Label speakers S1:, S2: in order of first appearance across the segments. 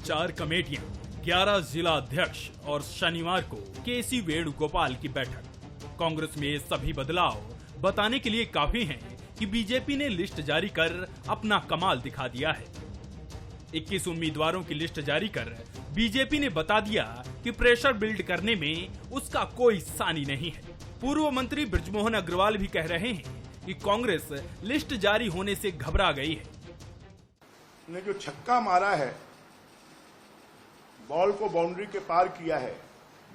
S1: 4 कमेटियां, 11 जिला अध्यक्ष और शनिवार को केसी वेणुगोपाल की बैठक। कांग्रेस में ये सभी बदलाव बताने के लिए काफी हैं कि बीजेपी ने लिस्ट जारी कर अपना कमाल दिखा दिया है। 21 उम्मीदवारों की लिस्ट जारी कर बीजेपी ने बता दिया कि प्रेशर बिल्ड करने में उसका कोई सानी नहीं है। पूर्व मंत्री बृजमोहन अग्रवाल भी कह रहे हैं कि कांग्रेस लिस्ट जारी होने से घबरा गई है।
S2: ने जो छक्का मारा है, बॉल को बाउंड्री के पार किया है,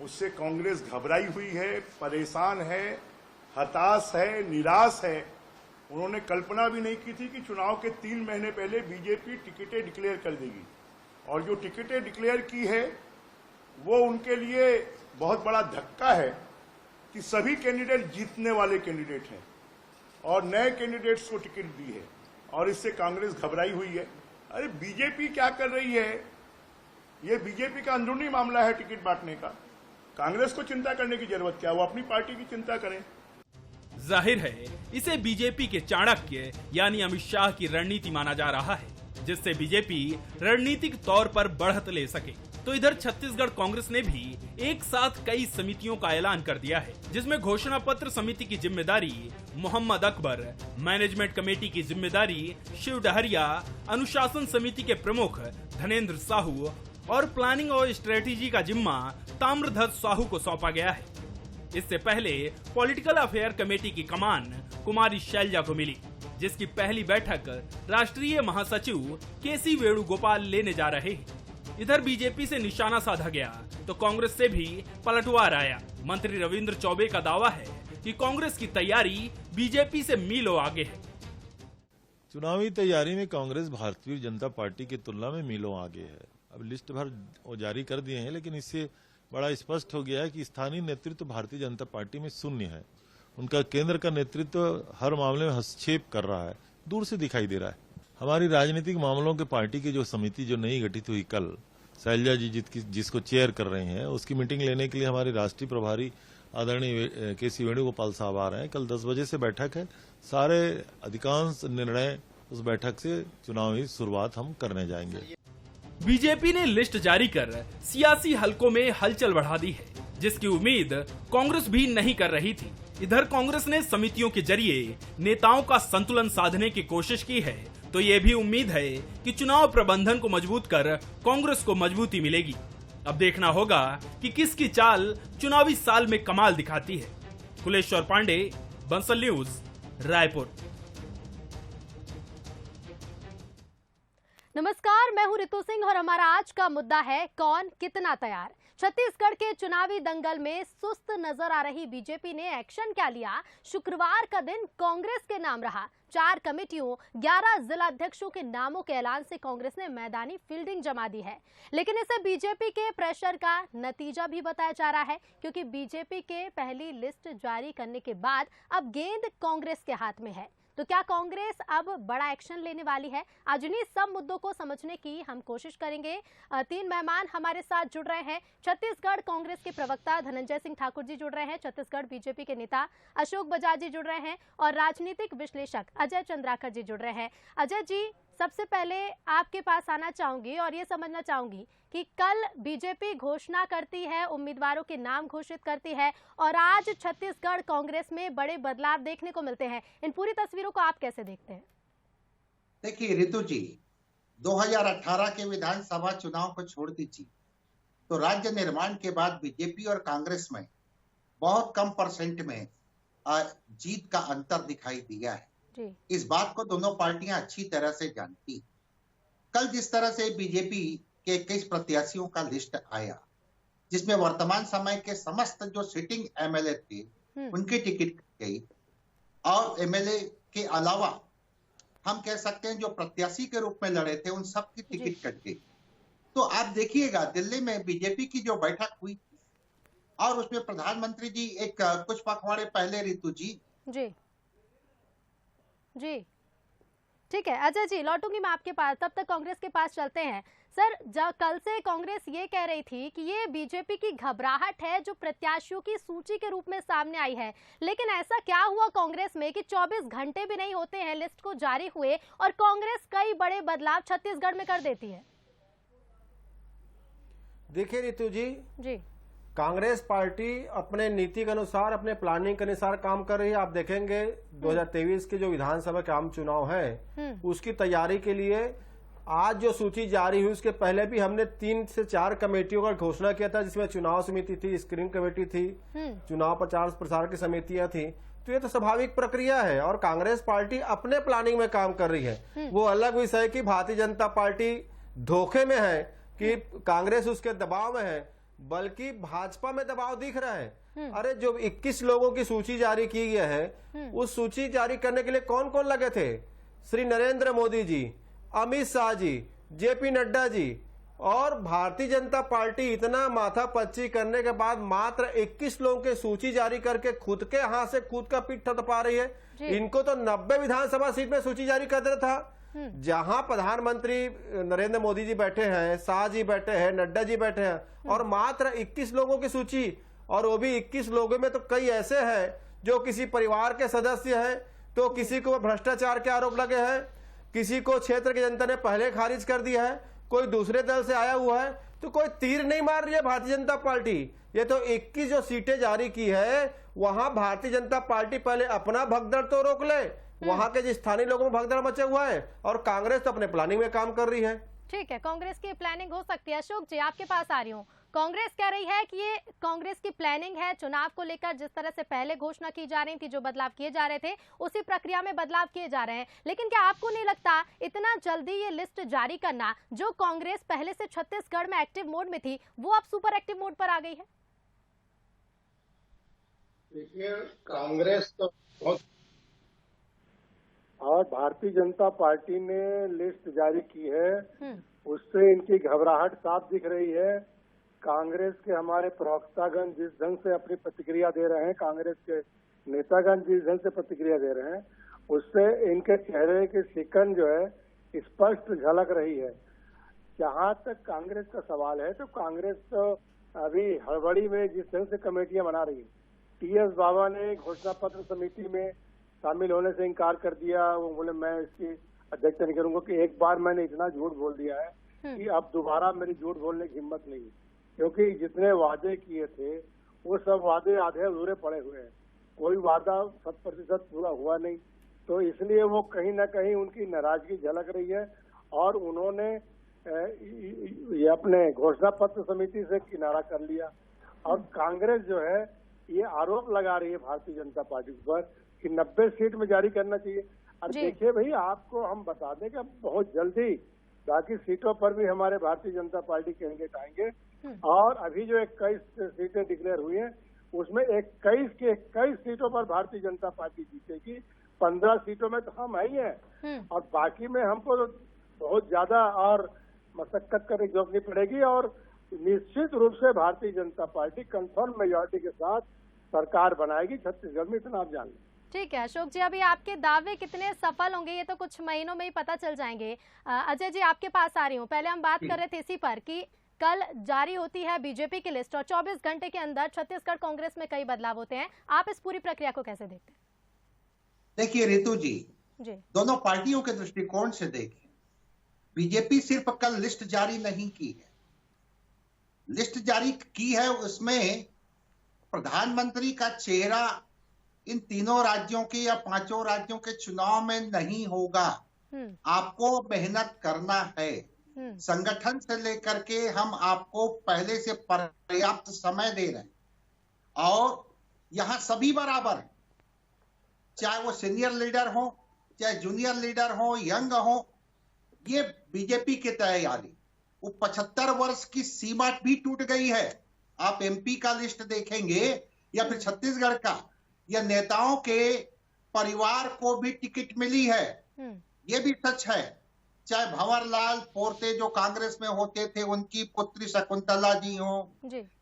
S2: उससे कांग्रेस घबराई हुई है, परेशान है, हताश है, निराश है। उन्होंने कल्पना भी नहीं की थी कि चुनाव के 3 महीने पहले बीजेपी टिकटें डिक्लेयर कर देगी, और जो टिकटें डिक्लेयर की है वो उनके लिए बहुत बड़ा धक्का है कि सभी कैंडिडेट जीतने वाले कैंडिडेट हैं और नए कैंडिडेट्स को टिकट दी है, और इससे कांग्रेस घबराई हुई है। अरे बीजेपी क्या कर रही है? ये बीजेपी का अंदरूनी मामला है टिकट बांटने का। कांग्रेस को चिंता करने की जरूरत क्या? वो अपनी पार्टी की चिंता करें।
S1: जाहिर है इसे बीजेपी के चाणक्य यानी अमित शाह की रणनीति माना जा रहा है, जिससे बीजेपी रणनीतिक तौर पर बढ़त ले सके। तो इधर छत्तीसगढ़ कांग्रेस ने भी एक साथ कई समितियों का ऐलान कर दिया है, जिसमें घोषणा पत्र समिति की जिम्मेदारी मोहम्मद अकबर, मैनेजमेंट कमेटी की जिम्मेदारी शिव डहरिया, अनुशासन समिति के प्रमुख धनेन्द्र साहू और प्लानिंग और स्ट्रेटेजी का जिम्मा ताम्रध्वज साहू को सौंपा गया है। इससे पहले पॉलिटिकल अफेयर कमेटी की कमान कुमारी शैलजा को मिली, जिसकी पहली बैठक राष्ट्रीय महासचिव केसी वेणुगोपाल लेने जा रहे हैं। इधर बीजेपी से निशाना साधा गया तो कांग्रेस से भी पलटवार आया। मंत्री रविंद्र चौबे का दावा है कि कांग्रेस की तैयारी बीजेपी से मीलों आगे है।
S3: चुनावी तैयारी में कांग्रेस भारतीय जनता पार्टी की तुलना में मीलों आगे है। अब लिस्ट भर जारी कर दिए हैं, लेकिन इससे बड़ा स्पष्ट हो गया है कि स्थानीय नेतृत्व भारतीय जनता पार्टी में शून्य है। उनका केंद्र का नेतृत्व हर मामले में हस्तक्षेप कर रहा है, दूर से दिखाई दे रहा है। हमारी राजनीतिक मामलों के पार्टी की जो समिति जो नई गठित हुई कल, शैलजा जी जिसको चेयर कर रहे हैं, उसकी मीटिंग लेने के लिए हमारे राष्ट्रीय प्रभारी आदरणीय केसी वेणुगोपाल साहब आ रहे हैं। कल 10 बजे से बैठक है। सारे अधिकांश निर्णय उस बैठक से चुनावी शुरुआत हम करने जाएंगे।
S1: बीजेपी ने लिस्ट जारी कर सियासी हलकों में हलचल बढ़ा दी है, जिसकी उम्मीद कांग्रेस भी नहीं कर रही थी। इधर कांग्रेस ने समितियों के जरिए नेताओं का संतुलन साधने की कोशिश की है, तो ये भी उम्मीद है कि चुनाव प्रबंधन को मजबूत कर कांग्रेस को मजबूती मिलेगी। अब देखना होगा कि किसकी चाल चुनावी साल में कमाल दिखाती है। कुलेश्वर पांडे, बंसल न्यूज, रायपुर।
S4: नमस्कार, मैं हूं रितु सिंह और हमारा आज का मुद्दा है कौन कितना तैयार। छत्तीसगढ़ के चुनावी दंगल में सुस्त नजर आ रही बीजेपी ने एक्शन क्या लिया? शुक्रवार का दिन कांग्रेस के नाम रहा। 4 कमेटियों, 11 जिला अध्यक्षों के नामों के ऐलान से कांग्रेस ने मैदानी फील्डिंग जमा दी है, लेकिन इसे बीजेपी के प्रेशर का नतीजा भी बताया जा रहा है, क्योंकि बीजेपी के पहली लिस्ट जारी करने के बाद अब गेंद कांग्रेस के हाथ में है। तो क्या कांग्रेस अब बड़ा एक्शन लेने वाली है? आज इन्हीं सब मुद्दों को समझने की हम कोशिश करेंगे। 3 मेहमान हमारे साथ जुड़ रहे हैं। छत्तीसगढ़ कांग्रेस के प्रवक्ता धनंजय सिंह ठाकुर जी जुड़ रहे हैं, छत्तीसगढ़ बीजेपी के नेता अशोक बजाज जी जुड़ रहे हैं और राजनीतिक विश्लेषक अजय चंद्राकर जी जुड़ रहे हैं। अजय जी, सबसे पहले आपके पास आना चाहूंगी और ये समझना चाहूंगी कि कल बीजेपी घोषणा करती है, उम्मीदवारों के नाम घोषित करती है और आज छत्तीसगढ़ कांग्रेस में बड़े बदलाव देखने को मिलते हैं। इन पूरी तस्वीरों को आप कैसे देखते हैं?
S5: देखिए रितु जी, 2018 के विधानसभा चुनाव को छोड़ दीजिए तो राज्य निर्माण के बाद बीजेपी और कांग्रेस में बहुत कम परसेंट में जीत का अंतर दिखाई दिया है। इस बात को दोनों पार्टियां अच्छी तरह से जानती। कल जिस तरह से बीजेपी के 21 प्रत्याशियों का लिस्ट आया, जिसमें वर्तमान समय के समस्त जो सिटिंग एमएलए थे उनकी टिकट गई और एमएलए के अलावा हम कह सकते हैं जो प्रत्याशी के रूप में लड़े थे उन सब की टिकट कट गई। तो आप देखिएगा दिल्ली में बीजेपी की जो बैठक हुई और उसमें प्रधानमंत्री जी एक कुछ पखवाड़े पहले, रितु जी
S4: जी ठीक है अजय जी, लौटूंगी मैं आपके पास, तब तक कांग्रेस के पास चलते हैं। सर, कल से कांग्रेस ये कह रही थी कि ये बीजेपी की घबराहट है जो प्रत्याशियों की सूची के रूप में सामने आई है, लेकिन ऐसा क्या हुआ कांग्रेस में कि 24 घंटे भी नहीं होते हैं लिस्ट को जारी हुए और कांग्रेस कई बड़े बदलाव छत्तीसगढ़ में कर देती है?
S6: देखिए रितु जी,
S4: जी
S6: कांग्रेस पार्टी अपने नीति के अनुसार, अपने प्लानिंग के अनुसार काम कर रही है। आप देखेंगे 2023 के जो विधानसभा के आम चुनाव है उसकी तैयारी के लिए आज जो सूची जारी हुई उसके पहले भी हमने 3 से 4 कमेटियों का घोषणा किया था, जिसमें चुनाव समिति थी, स्क्रीनिंग कमेटी थी, चुनाव प्रचार प्रसार की समितियां थी। तो ये तो स्वाभाविक प्रक्रिया है और कांग्रेस पार्टी अपने प्लानिंग में काम कर रही है। वो अलग विषय है कि भारतीय जनता पार्टी धोखे में है कि कांग्रेस उसके दबाव में है, बल्कि भाजपा में दबाव दिख रहा है। अरे जो 21 लोगों की सूची जारी की गई है, उस सूची जारी करने के लिए कौन कौन लगे थे? श्री नरेंद्र मोदी जी, अमित शाह जी, जेपी नड्डा जी, और भारतीय जनता पार्टी इतना माथापच्ची करने के बाद मात्र 21 लोगों की सूची जारी करके खुद के हाथ से खुद का पीठ थपथपा रही है। इनको तो 90 विधानसभा सीट में सूची जारी कर देना था। जहां प्रधानमंत्री नरेंद्र मोदी जी बैठे हैं, शाह जी बैठे हैं, नड्डा जी बैठे हैं, और मात्र 21 लोगों की सूची, और वो भी 21 लोगों में तो कई ऐसे हैं जो किसी परिवार के सदस्य हैं, तो किसी को भ्रष्टाचार के आरोप लगे हैं, किसी को क्षेत्र की जनता ने पहले खारिज कर दिया है, कोई दूसरे दल से आया हुआ है। तो कोई तीर नहीं मार रही है भारतीय जनता पार्टी। ये तो 21 जो सीटें जारी की है वहां भारतीय जनता पार्टी पहले अपना भगदड़ तो रोक ले, वहां के जो स्थानीय लोगों में भगदड़ मचा हुआ है, और कांग्रेस तो अपने प्लानिंग में काम कर रही है।
S4: ठीक है, कांग्रेस की प्लानिंग हो सकती है। अशोक जी, आपके पास आ रही हूँ। कांग्रेस कह रही है कि ये कांग्रेस की प्लानिंग है, चुनाव को लेकर जिस तरह से पहले घोषणा की जा रही थी, जो बदलाव किए जा रहे थे, उसी प्रक्रिया में बदलाव किए जा रहे हैं। लेकिन क्या आपको नहीं लगता इतना जल्दी ये लिस्ट जारी करना, जो कांग्रेस पहले से छत्तीसगढ़ में एक्टिव मोड में थी, वो अब सुपर एक्टिव मोड पर आ गई है?
S7: देखिए, कांग्रेस तो बहुत, और भारतीय जनता पार्टी ने लिस्ट जारी की है, उससे इनकी घबराहट साफ दिख रही है। कांग्रेस के हमारे प्रवक्तागण जिस ढंग से अपनी प्रतिक्रिया दे रहे हैं, कांग्रेस के नेतागण जिस ढंग से प्रतिक्रिया दे रहे हैं, उससे इनके चेहरे की सिकन जो है स्पष्ट झलक रही है। जहां तक कांग्रेस का सवाल है, तो कांग्रेस तो अभी हड़बड़ी में जिस ढंग से कमेटियां बना रही है, टीएस बाबा ने घोषणा पत्र समिति में शामिल होने से इनकार कर दिया। वो बोले मैं इसकी अध्यक्षता नहीं करूंगा, कि एक बार मैंने इतना झूठ बोल दिया है कि अब दोबारा मेरी झूठ बोलने की हिम्मत नहीं, क्योंकि जितने वादे किए थे वो सब वादे आधे अधूरे पड़े हुए हैं, कोई वादा 100% पूरा हुआ नहीं। तो इसलिए वो कहीं ना कहीं उनकी नाराजगी झलक रही है, और उन्होंने ये अपने घोषणा पत्र समिति से किनारा कर लिया। और कांग्रेस जो है ये आरोप लगा रही है भारतीय जनता पार्टी पर कि 90 सीट में जारी करना चाहिए। और देखिए भाई, आपको हम बता दें कि बहुत जल्दी बाकी सीटों पर भी हमारे भारतीय जनता पार्टी कैंडिडेट आएंगे, और अभी जो 21 सीटें डिक्लेयर हुई हैं उसमें 21 के 21 सीटों पर भारतीय जनता पार्टी जीतेगी। 15 सीटों में तो हम आई हैं, और बाकी में हमको तो बहुत ज्यादा और मशक्कत करने की जरूरत नहीं पड़ेगी, और निश्चित रूप से Bharatiya Janata party confirm majority के साथ सरकार बनाएगी छत्तीसगढ़ में, इतना आप जान लें।
S4: ठीक है अशोक जी, अभी आपके दावे कितने सफल होंगे ये तो कुछ महीनों में ही पता चल जाएंगे। अजय जी, आपके पास आ रही हूँ। पहले हम बात कर रहे थे इसी पर कि कल जारी होती है बीजेपी की लिस्ट, और 24 घंटे के अंदर छत्तीसगढ़ कांग्रेस में कई बदलाव होते हैं। आप इस पूरी प्रक्रिया को कैसे देखते हैं?
S5: देखिए रितु जी, दोनों पार्टियों के दृष्टिकोण से देखें, बीजेपी सिर्फ कल लिस्ट जारी नहीं की है, लिस्ट जारी की है उसमें प्रधानमंत्री का चेहरा इन तीनों राज्यों के या 5 राज्यों के चुनाव में नहीं होगा। आपको मेहनत करना है, संगठन से लेकर के हम आपको पहले से पर्याप्त समय दे रहे हैं, और यहां सभी बराबर हैं, चाहे वो सीनियर लीडर हो, चाहे जूनियर लीडर हो, यंग हो। ये बीजेपी की तैयारी, वो 75 वर्ष की सीमा भी टूट गई है। आप एमपी का लिस्ट देखेंगे या फिर छत्तीसगढ़ का, या नेताओं के परिवार को भी टिकट मिली है, ये भी सच है। चाहे भंवरलाल पोर्ते जो कांग्रेस में होते थे, उनकी पुत्री शकुंतला जी हो,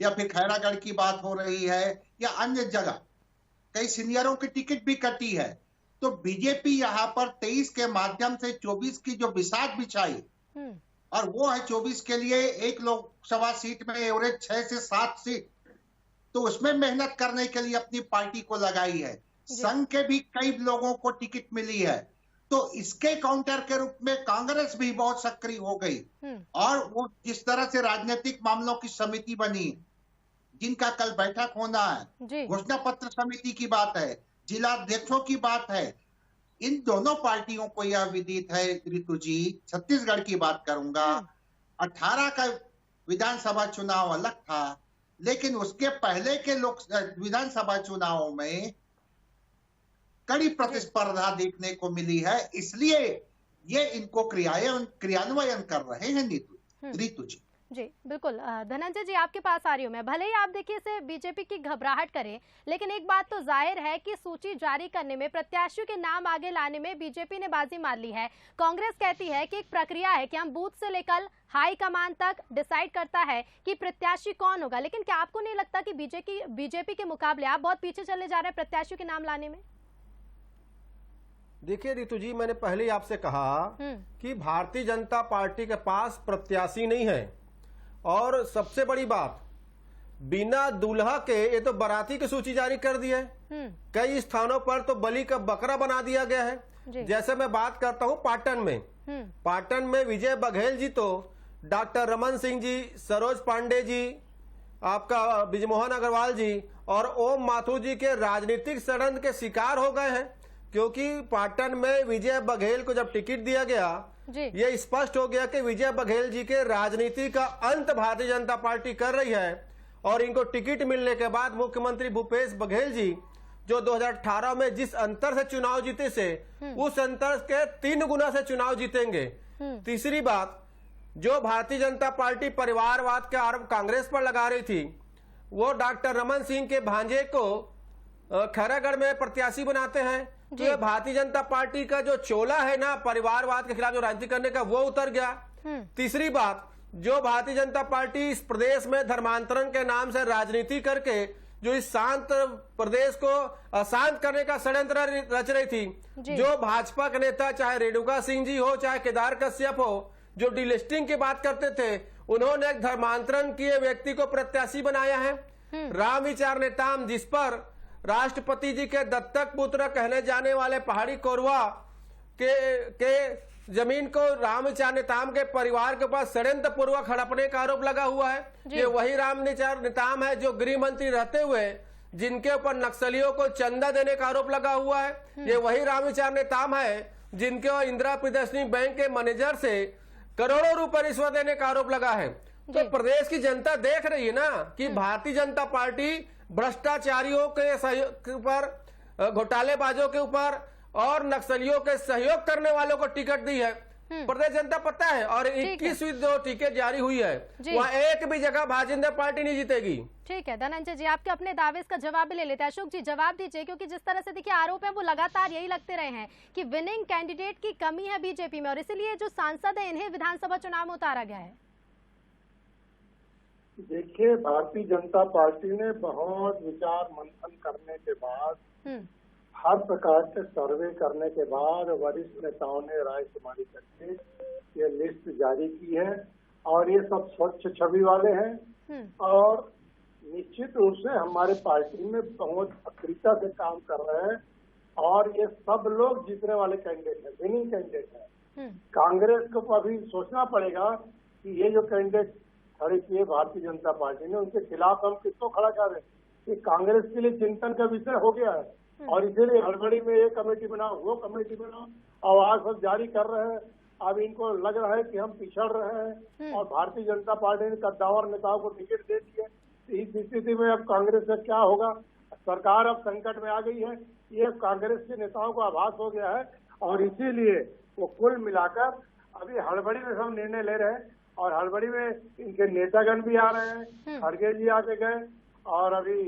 S5: या फिर खैरागढ़ की बात हो रही है, या अन्य जगह कई सीनियरों की टिकट भी कटी है। तो बीजेपी यहाँ पर 23 के माध्यम से 24 की जो बिसात बिछाई, और वो है 24 के लिए एक लोकसभा सीट में एवरेज 6 से 7 सीट, तो उसमें मेहनत करने के लिए अपनी पार्टी को लगाई है। संघ के भी कई लोगों को टिकट मिली है, तो इसके काउंटर के रूप में कांग्रेस भी बहुत सक्रिय हो गई और वो जिस तरह से राजनीतिक मामलों की समिति बनी, जिनका कल बैठक होना है, घोषणा पत्र समिति की बात है, जिला अध्यक्षों की बात है, इन दोनों पार्टियों को यह विदित है ऋतु जी, छत्तीसगढ़ की बात करूंगा, 18 का विधानसभा चुनाव अलग था, लेकिन उसके पहले के विधानसभा चुनावों में कड़ी प्रतिस्पर्धा देखने को मिली है, इसलिए ये इनको क्रियान्वयन कर रहे हैं ऋतु जी।
S4: जी बिल्कुल। धनंजय जी आपके पास आ रही हूँ मैं। भले ही आप देखिए से बीजेपी की घबराहट करें, लेकिन एक बात तो जाहिर है कि सूची जारी करने में, प्रत्याशियों के नाम आगे लाने में बीजेपी ने बाजी मार ली है। कांग्रेस कहती है कि एक प्रक्रिया है कि हम बूथ से लेकर हाई कमान तक डिसाइड करता है कि प्रत्याशी कौन होगा, लेकिन क्या आपको नहीं लगता कि बीजेपी के मुकाबले आप बहुत पीछे चले जा रहे हैं प्रत्याशियों के नाम लाने में?
S6: देखिए ऋतु जी, मैंने पहले ही आपसे कहा कि भारतीय जनता पार्टी के पास प्रत्याशी नहीं है, और सबसे बड़ी बात, बिना दूल्हा के ये तो बाराती की सूची जारी कर दी है। कई स्थानों पर तो बलि का बकरा बना दिया गया है। जैसे मैं बात करता हूं पाटन में विजय बघेल जी तो डॉक्टर रमन सिंह जी, सरोज पांडे जी, आपका बिजमोहन अग्रवाल जी और ओम माथुर जी के राजनीतिक षड्यंत्र के शिकार हो गए हैं, क्योंकि पाटन में विजय बघेल को जब टिकट दिया गया, ये स्पष्ट हो गया कि विजय बघेल जी के राजनीति का अंत भारतीय जनता पार्टी कर रही है। और इनको टिकट मिलने के बाद मुख्यमंत्री भूपेश बघेल जी जो 2018 में जिस अंतर से चुनाव जीते से, उस अंतर के 3 गुना से चुनाव जीतेंगे। तीसरी बात, जो भारतीय जनता पार्टी परिवारवाद के आरोप कांग्रेस पर लगा रही थी, वो डॉक्टर रमन सिंह के भांजे को खैरागढ़ में प्रत्याशी बनाते हैं, तो ये भारतीय जनता पार्टी का जो चोला है ना परिवारवाद के खिलाफ जो राजनीति करने का, वो उतर गया। तीसरी बात, जो भारतीय जनता पार्टी इस प्रदेश में धर्मांतरण के नाम से राजनीति करके जो इस शांत प्रदेश को अशांत करने का षड्यंत्र रच रही थी, जो भाजपा के नेता चाहे रेणुका सिंह जी हो चाहे केदार कश्यप हो, जो डिलिस्टिंग की बात करते थे, उन्होंने एक धर्मांतरण किए व्यक्ति को प्रत्याशी बनाया है। राम विचार नेताम, जिस पर राष्ट्रपति जी के दत्तक पुत्र कहने जाने वाले पहाड़ी कोरवा के जमीन को राम विचार नेताम के परिवार के पास षड्यंत्र पूर्वक हड़पने का आरोप लगा हुआ है। ये वही राम विचार नेताम है जो गृह मंत्री रहते हुए जिनके ऊपर नक्सलियों को चंदा देने का आरोप लगा हुआ है। ये वही राम विचार नेताम है जिनके इंदिरा प्रियदर्शनी बैंक के मैनेजर से करोड़ों रुपए रिश्वत देने का आरोप लगा है। तो प्रदेश की जनता देख रही है ना कि भारतीय जनता पार्टी भ्रष्टाचारियों के ऊपर, घोटालेबाजों के ऊपर और नक्सलियों के सहयोग करने वालों को टिकट दी है। प्रदेश जनता पता है, और 21वीं जो टिकट जारी हुई है वहाँ एक भी जगह भारतीय जनता पार्टी नहीं जीतेगी।
S4: ठीक है धनंजय जी, आपके अपने दावे का जवाब भी ले लेते हैं। अशोक जी जवाब दीजिए, क्योंकि जिस तरह से देखिए आरोप है वो लगातार यही लगते रहे हैं कि विनिंग कैंडिडेट की कमी है बीजेपी में, और इसीलिए जो सांसद है इन्हें विधानसभा चुनाव में उतारा गया है।
S7: देखिए, भारतीय जनता पार्टी ने बहुत विचार मंथन करने के बाद, हर प्रकार के सर्वे करने के बाद वरिष्ठ नेताओं ने रायशुमारी करके ये लिस्ट जारी की है, और ये सब स्वच्छ छवि वाले हैं और निश्चित रूप से हमारे पार्टी में बहुत सक्रियता से काम कर रहे हैं, और ये सब लोग जीतने वाले कैंडिडेट हैं, विनिंग कैंडिडेट हैं। कांग्रेस को अभी सोचना पड़ेगा कि ये जो कैंडिडेट खड़े किए भारतीय जनता पार्टी ने, उनके खिलाफ हम किसको खड़ा कर रहे हैं, ये कांग्रेस के लिए चिंतन का विषय हो गया है। और इसीलिए हड़बड़ी में ये कमेटी बनाओ, वो कमेटी बनाओ, आवाज सब जारी कर रहे हैं। अब इनको लग रहा है कि हम पिछड़ रहे हैं, और भारतीय जनता पार्टी ने कद्दावर नेताओं को टिकट दे दिए। इस स्थिति में अब कांग्रेस का क्या होगा? सरकार अब संकट में आ गई है, ये कांग्रेस के नेताओं को आभास हो गया है, और इसीलिए वो कुल मिलाकर अभी हड़बड़ी में सब निर्णय ले रहे हैं, और हड़बड़ी में इनके नेतागण भी आ रहे हैं। खड़गे जी आके गए, और अभी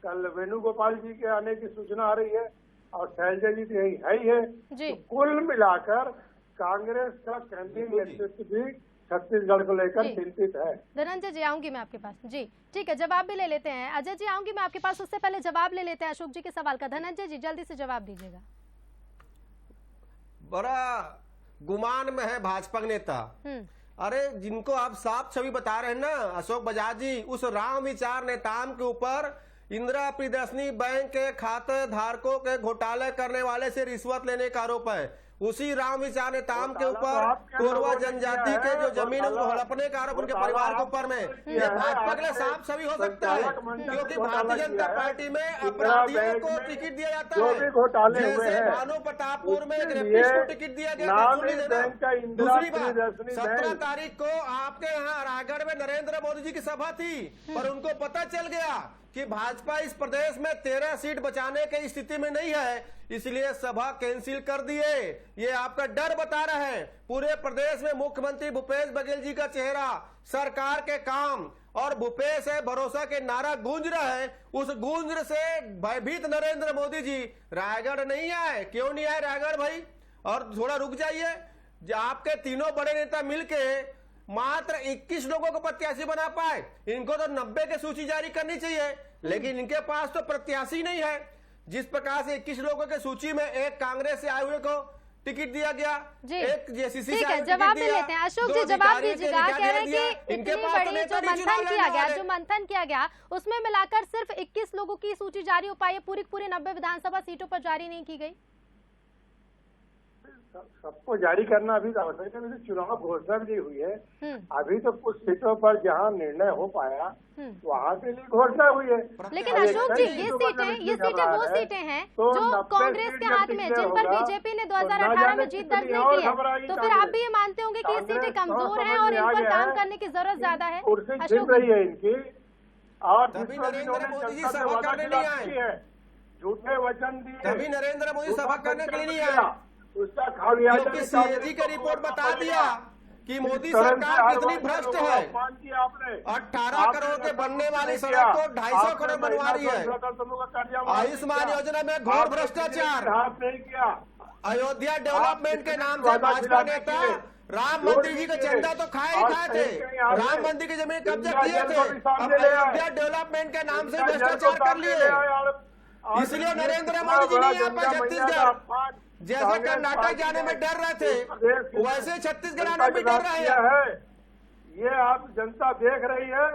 S7: कल वेणुगोपाल जी के आने की सूचना आ रही है, और शैलजा जी तो यही है ही है। तो कुल मिलाकर कांग्रेस का केंद्रीय नेतृत्व भी छत्तीसगढ़ को लेकर चिंतित है।
S4: धनंजय जी आऊंगी मैं आपके पास। जी ठीक है, जवाब भी ले लेते हैं। अजय जी आऊंगी मैं आपके पास, उससे पहले जवाब ले लेते हैं अशोक जी के सवाल का। धनंजय जी जल्दी से जवाब दीजिएगा।
S6: बड़ा गुमान में है भाजपा नेता। अरे जिनको आप साफ छवि बता रहे हैं ना अशोक बजाज जी, उस राम विचार नेताम के ऊपर इंदिरा प्रियदर्शनी बैंक के खाते धारकों के घोटाले करने वाले से रिश्वत लेने का आरोप है। उसी राम विचार नेताम के ऊपर कोरवा जनजाति के जो जमीन उनको हड़पने का आरोप उनके परिवार के ऊपर में, ये भाजपा के लिए साफ सभी हो सकता है, क्योंकि भारतीय जनता पार्टी में अपराधियों को टिकट दिया जाता है। जैसे भानु प्रतापपुर में एक रेपिस्ट को टिकट दिया गया। दूसरी बात, 17 तारीख को आपके यहाँ रायगढ़ में नरेंद्र मोदी जी की सभा थी, पर उनको पता चल गया कि भाजपा इस प्रदेश में 13 सीट बचाने की स्थिति में नहीं है, इसलिए सभा कैंसिल कर दिए। ये आपका डर बता रहे हैं। पूरे प्रदेश में मुख्यमंत्री भूपेश बघेल जी का चेहरा, सरकार के काम और भूपेश है भरोसा के नारा गूंज रहा है। उस गूंज से भयभीत नरेंद्र मोदी जी रायगढ़ नहीं आए। क्यों नहीं आए रायगढ़ भाई? और थोड़ा रुक जाइए, आपके तीनों बड़े नेता मिलके मात्र 21 लोगों को प्रत्याशी बना पाए। इनको तो 90 की सूची जारी करनी चाहिए, लेकिन इनके पास तो प्रत्याशी नहीं है। जिस प्रकार से 21 लोगों की सूची में एक कांग्रेस से आए हुए को टिकट दिया गया, एक जेसीसी
S4: ठीक है, जवाब भी लेते हैं। अशोक जी जवाब दीजिएगा। कह रहे हैं कि इतनी बड़ी जो मंथन किया गया उसमें मिलाकर सिर्फ 21 लोगों की सूची जारी हो पाई है, पूरी 90 विधानसभा सीटों पर जारी नहीं की गई।
S7: सबको जारी करना अभी आवश्यक है। चुनाव घोषणा भी हुई है, अभी तो कुछ सीटों पर जहां निर्णय हो पाया वहां के लिए घोषणा हुई है।
S4: लेकिन अशोक जी ये सीटें वो सीटें हैं जो कांग्रेस के हाथ में, जिन पर बीजेपी ने 2018 में जीत दर्ज नहीं की है, तो फिर आप भी ये मानते होंगे कि ये सीटें कमजोर हैं और इन पर काम करने की जरूरत ज्यादा है।
S7: कुर्सी छिन रही है इनकी, और
S6: तभी नरेंद्र मोदी जी सभा करने नहीं आए,
S7: झूठे वचन दिए,
S6: तभी नरेंद्र मोदी सभा करने के लिए नहीं आए।
S7: उसका खामियाजा
S6: क्योंकि सीएजी का रिपोर्ट बता दिया कि मोदी सरकार कितनी भ्रष्ट है। 18 करोड़ के बनने वाली सड़क को 250 करोड़ बनवा रही है। आयुष्मान योजना में घोर भ्रष्टाचार। अयोध्या डेवलपमेंट के नाम से भाजपा नेता राम मंदिर जी का चंदा तो खाए ही खाए थे, राम मंदिर की जमीन कब्जा किए थे, अब अयोध्या डेवलपमेंट के नाम से भ्रष्टाचार कर लिए। इसलिए नरेंद्र मोदी जी नहीं आ पाए छत्तीसगढ़। जैसे कर्नाटक जाने में डर रहे थे, वैसे छत्तीसगढ़ आने में डर रहे हैं।
S7: ये आप जनता देख रही है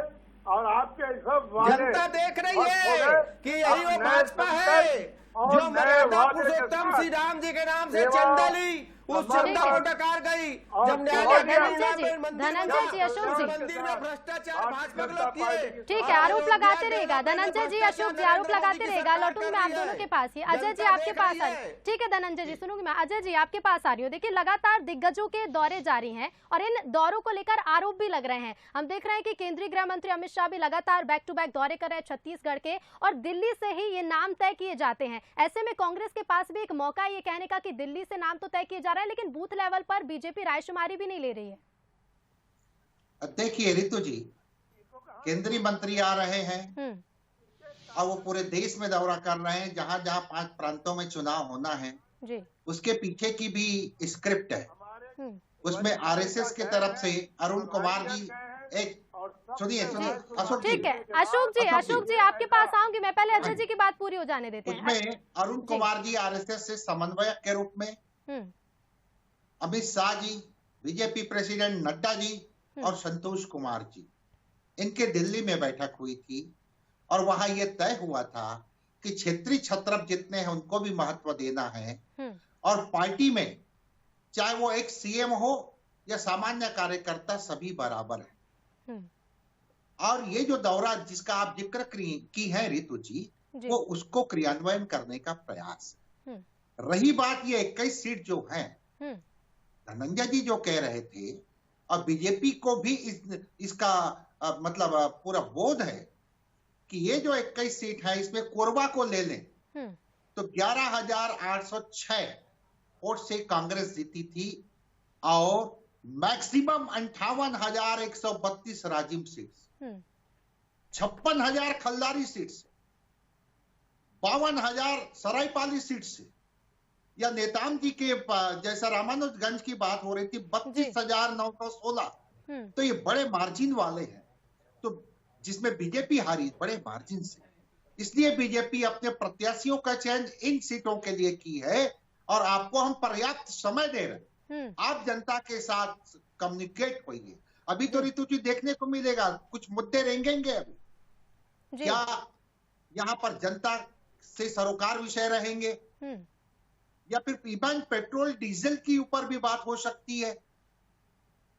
S7: और आपके सब
S6: जनता देख रही है कि यही वो भाजपा है जो मर्यादा पुरुषोत्तम श्री राम जी के नाम से चंदा ली, उस चंदा को डकार गई। जब
S4: धनंजय जी, अशोक जी
S6: मंदिर में भ्रष्टाचार भाजपा के लोग किए।
S4: ठीक है, आरोप लगाते रहेगा धनंजय जी, अशोक जी आरोप लगाते रहेगा। लौटूंगी मैं आप दोनों के पास ही। अजय जी आपके पास आ रही। ठीक है धनंजय जी, सुनूंगी मैं। अजय जी आपके पास आ रही हूँ। देखिए लगातार दिग्गजों के दौरे जारी हैं और इन दौरों को लेकर आरोप भी लग रहे हैं। हम देख रहे हैं कि केंद्रीय गृह मंत्री अमित शाह भी लगातार बैक टू बैक दौरे कर रहे हैं छत्तीसगढ़ के, और दिल्ली से ही ये नाम तय किए जाते हैं। ऐसे में कांग्रेस के पास भी एक मौका ये कहने का कि दिल्ली से नाम तो तय किए जा रहा है, लेकिन बूथ लेवल पर बीजेपी रायशुमारी भी नहीं ले रही है।
S5: देखिए रितु जी, केंद्रीय मंत्री आ रहे हैं और वो पूरे देश में दौरा कर रहे हैं, जहां जहां 5 प्रांतों में चुनाव होना है
S4: जी। उसके
S5: पीछे की भी स्क्रिप्ट है। उसमें आरएसएस की तरफ से अरुण कुमार जी, एक सुनिए अशोक जी,
S4: ठीक है अशोक जी आपके पास आऊंगी मैं, पहले अजय जी की बात पूरी हो जाने देते हैं।
S5: उसमें अरुण कुमार जी आरएसएस से समन्वयक के रूप में, अमित शाह जी, बीजेपी प्रेसिडेंट नड्डा जी और संतोष कुमार जी, इनके दिल्ली में बैठक हुई थी और वहां यह तय हुआ था कि क्षेत्रीय छत्रप जितने हैं उनको भी महत्व देना है, और पार्टी में चाहे वो एक सीएम हो या सामान्य कार्यकर्ता सभी बराबर है। और ये जो दौरा जिसका आप जिक्र की है रितु जी, वो उसको क्रियान्वयन करने का प्रयास। रही बात ये 21 सीट जो है, धनंजय जी जो कह रहे थे, और बीजेपी को भी इसका मतलब पूरा बोध है कि ये जो 21 सीट है इसमें कोरबा को ले लें तो 11,806 वोट से कांग्रेस जीती थी, और maximum 58,132 Rajim seats, 56,000 Khallari seats, 52,000 Saraipali seat से, या नेताम जी के जैसा रामानुजगंज की बात हो रही थी 32,916, तो ये बड़े मार्जिन वाले हैं, तो जिसमें बीजेपी हारी बड़े मार्जिन से। इसलिए बीजेपी अपने प्रत्याशियों का चयन इन सीटों के लिए की है, और आपको हम पर्याप्त समय दे रहे हैं, आप जनता के साथ कम्युनिकेट होइए। अभी तो रितु जी देखने को मिलेगा, कुछ मुद्दे रेंगेंगे अभी, क्या यहाँ पर जनता से सरोकार विषय रहेंगे, या फिर इवन पेट्रोल डीजल की ऊपर भी बात हो सकती है।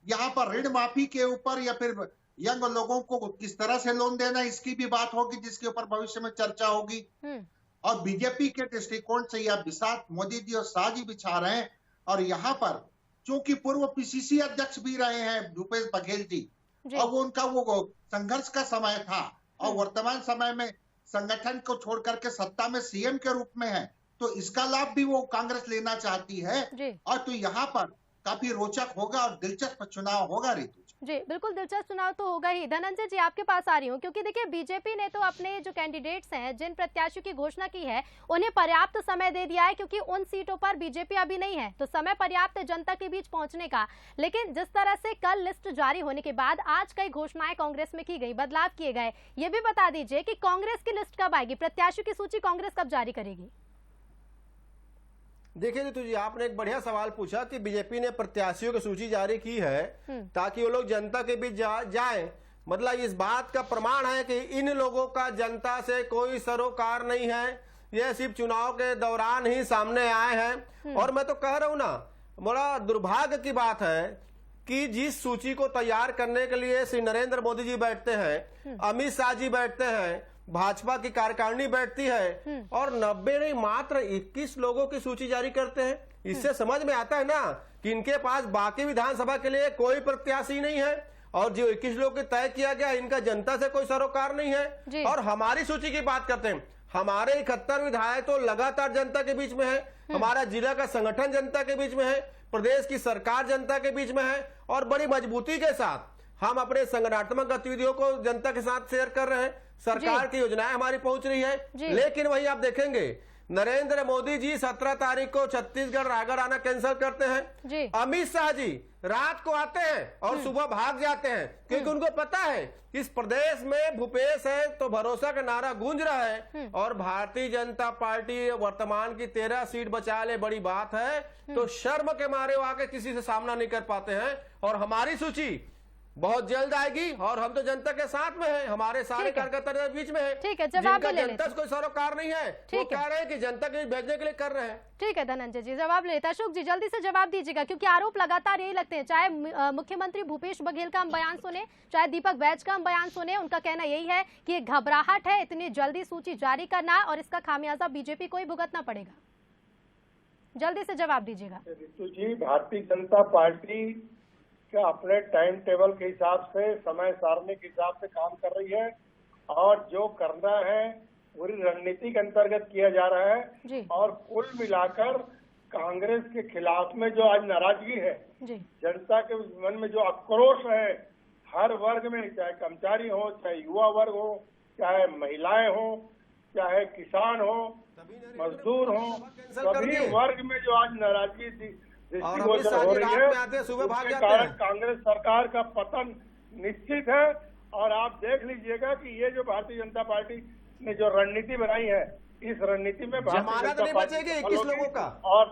S5: यहाँ पर ऋण माफी के ऊपर या फिर यंग लोगों को किस तरह से लोन देना, इसकी भी बात होगी, जिसके ऊपर भविष्य में चर्चा होगी। और बीजेपी के दृष्टिकोण से यह बिसात मोदी जी और शाह जी बिछा रहे हैं। और यहाँ पर चूंकि पूर्व पीसीसी अध्यक्ष भी रहे हैं भूपेश बघेल जी, और वो उनका वो संघर्ष का समय था, और वर्तमान समय में संगठन को छोड़ करके सत्ता में सीएम के रूप में है, तो इसका लाभ भी वो कांग्रेस लेना चाहती है। और तो यहाँ पर काफी रोचक होगा और दिलचस्प चुनाव होगा ऋतु
S4: जी। बिल्कुल दिलचस्प चुनाव तो होगा ही। धनंजय जी आपके पास आ रही हूँ, क्योंकि देखिए बीजेपी ने तो अपने जो कैंडिडेट्स हैं, जिन प्रत्याशियों की घोषणा की है, उन्हें पर्याप्त समय दे दिया है, क्योंकि उन सीटों पर बीजेपी अभी नहीं है, तो समय पर्याप्त है जनता के बीच पहुंचने का। लेकिन जिस तरह से कल लिस्ट जारी होने के बाद आज कई घोषणाएं कांग्रेस में की गई, बदलाव किए गए, ये भी बता दीजिए कि कांग्रेस की लिस्ट कब आएगी, प्रत्याशियों की सूची कांग्रेस कब जारी करेगी?
S6: देखिए ऋतु जी, आपने एक बढ़िया सवाल पूछा कि बीजेपी ने प्रत्याशियों की सूची जारी की है ताकि वो लोग जनता के बीच जाएं। मतलब इस बात का प्रमाण है कि इन लोगों का जनता से कोई सरोकार नहीं है, ये सिर्फ चुनाव के दौरान ही सामने आए हैं। और मैं तो कह रहा हूं ना, बड़ा दुर्भाग्य की बात है कि जिस सूची को तैयार करने के लिए श्री नरेंद्र मोदी जी बैठते हैं, अमित शाह जी बैठते हैं, भाजपा की कार्यकारिणी बैठती है, और 90 नहीं मात्र 21 लोगों की सूची जारी करते हैं। इससे समझ में आता है ना कि इनके पास बाकी विधानसभा के लिए कोई प्रत्याशी नहीं है, और जो 21 लोगों की तय किया गया, इनका जनता से कोई सरोकार नहीं है। और हमारी सूची की बात करते हैं, हमारे 71 विधायक तो लगातार जनता के बीच में है, हमारा जिला का संगठन जनता के बीच में है, प्रदेश की सरकार जनता के बीच में है, और बड़ी मजबूती के साथ हम अपने संगठनात्मक गतिविधियों को जनता के साथ शेयर कर रहे हैं। सरकार की योजनाएं हमारी पहुंच रही है। लेकिन वहीं आप देखेंगे नरेंद्र मोदी जी 17 तारीख को छत्तीसगढ़ रायगढ़ आना कैंसिल करते हैं। अमित शाह जी रात को आते हैं और सुबह भाग जाते हैं, क्योंकि उनको पता है कि इस प्रदेश में भूपेश है तो भरोसा का नारा गूंज रहा है, और भारतीय जनता पार्टी वर्तमान की 13 सीट बचा ले, बड़ी बात है। तो शर्म के मारे वो आके किसी से सामना नहीं कर पाते हैं। और हमारी सूची बहुत जल्द आएगी, और हम तो जनता के साथ में हैं, हमारे सारे कार्यकर्ता बीच में है।
S4: ठीक है, जवाब ले
S6: जनता से कोई सरोकार नहीं है, वो कह रहे हैं कि जनता के बीच भेजने के लिए कर रहे हैं।
S4: ठीक है धनंजय जी, जवाब ले लेते हैं। अशोक जी जल्दी से जवाब दीजिएगा, क्योंकि आरोप लगातार यही लगते हैं, चाहे मुख्यमंत्री भूपेश बघेल का हम बयान सुने, चाहे दीपक बैज का हम बयान सुने, उनका कहना यही है कि ये घबराहट है इतनी जल्दी सूची जारी करना, और इसका खामियाजा बीजेपी को ही भुगतना पड़ेगा। जल्दी से जवाब दीजिएगा।
S7: रितु जी, भारतीय जनता पार्टी क्या अपने टाइम टेबल के हिसाब से, समय सारणी के हिसाब से काम कर रही है, और जो करना है पूरी रणनीति के अंतर्गत किया जा रहा है। और कुल मिलाकर कांग्रेस के खिलाफ में जो आज नाराजगी है, जनता के मन में जो आक्रोश है, हर वर्ग में, चाहे कर्मचारी हो, चाहे युवा वर्ग हो, चाहे महिलाएं हो, चाहे किसान हो, मजदूर हो, सभी वर्ग में जो आज नाराजगी थी दृष्टिगोचर हो रही है, उसके कारण कांग्रेस सरकार का पतन निश्चित है। और आप देख लीजिएगा कि ये जो भारतीय जनता पार्टी ने जो रणनीति बनाई है, इस रणनीति में भारतीय जनता पार्टी और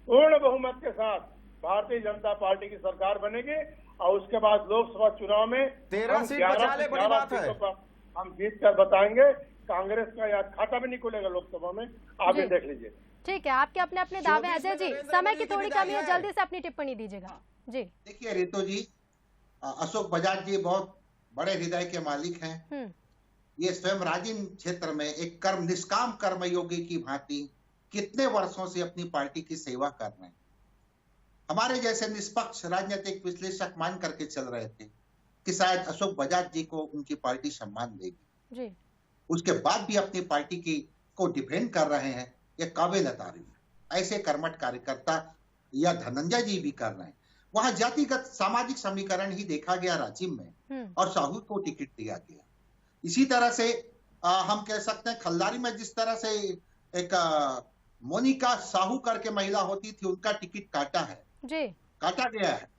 S7: पूर्ण बहुमत के साथ भारतीय जनता पार्टी की सरकार बनेगी, और उसके बाद लोकसभा चुनाव में
S6: 13 सीटों
S7: पर हम जीत कर बताएंगे। कांग्रेस का यहाँ खाता भी नहीं खुलेगा लोकसभा में, आप ये देख लीजिए।
S4: ठीक है, आपके अपने अपने दावे। अजय जी समय की थोड़ी कमी है, जल्दी से अपनी टिप्पणी दीजिएगा जी।
S5: देखिए रितु जी, अशोक बजाज जी बहुत बड़े हृदय के मालिक हैं। ये स्वयं राजीव क्षेत्र में एक निष्काम कर्मयोगी की भांति कितने वर्षों से अपनी पार्टी की सेवा कर रहे हैं। हमारे जैसे निष्पक्ष राजनीतिक विश्लेषक मान करके चल रहे थे कि शायद अशोक बजाज जी को उनकी पार्टी सम्मान देगी, उसके बाद भी अपनी पार्टी को डिफेंड कर रहे हैं, ये काबिल तारीफ। ऐसे कर्मठ कार्यकर्ता या धनंजय जी भी कर रहे हैं। वहां जातिगत सामाजिक समीकरण ही देखा गया रांची में, और साहू को टिकट दिया गया। इसी तरह से हम कह सकते हैं खल्लारी में जिस तरह से एक मोनिका साहू करके महिला होती थी, उनका टिकट काटा गया है।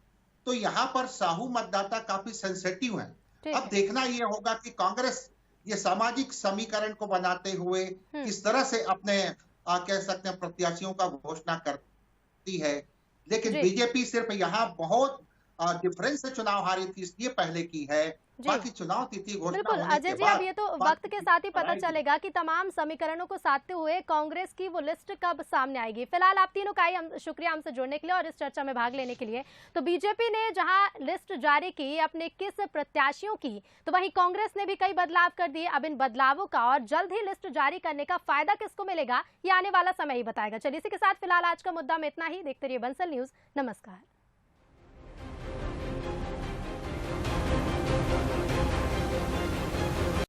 S5: तो यहाँ पर साहू मतदाता काफी सेंसिटिव है। अब देखना यह होगा कि कांग्रेस ये सामाजिक समीकरण को बनाते हुए किस तरह से अपने कह सकते हैं प्रत्याशियों का घोषणा करती है। लेकिन बीजेपी सिर्फ यहाँ बहुत डिफरेंस से चुनाव हारी थी, इसलिए पहले की है। बाकी चुनाव तिथि घोषणा
S4: बिल्कुल
S5: होने
S4: अजय
S5: के
S4: जी,
S5: बाद
S4: अब ये तो वक्त के साथ ही पता चलेगा कि तमाम समीकरणों को साधते हुए कांग्रेस की वो लिस्ट कब सामने आएगी। फिलहाल आप तीनों का ही शुक्रिया हमसे जुड़ने के लिए और इस चर्चा में भाग लेने के लिए। तो बीजेपी ने जहां लिस्ट जारी की अपने 21 प्रत्याशियों की, तो वहीं कांग्रेस ने भी कई बदलाव कर दिए। अब इन बदलावों का और जल्द ही लिस्ट जारी करने का फायदा किसको मिलेगा, ये आने वाला समय ही बताएगा। चलिए इसी के साथ फिलहाल आज का मुद्दा में इतना ही। देखते रहिए बंसल न्यूज। नमस्कार।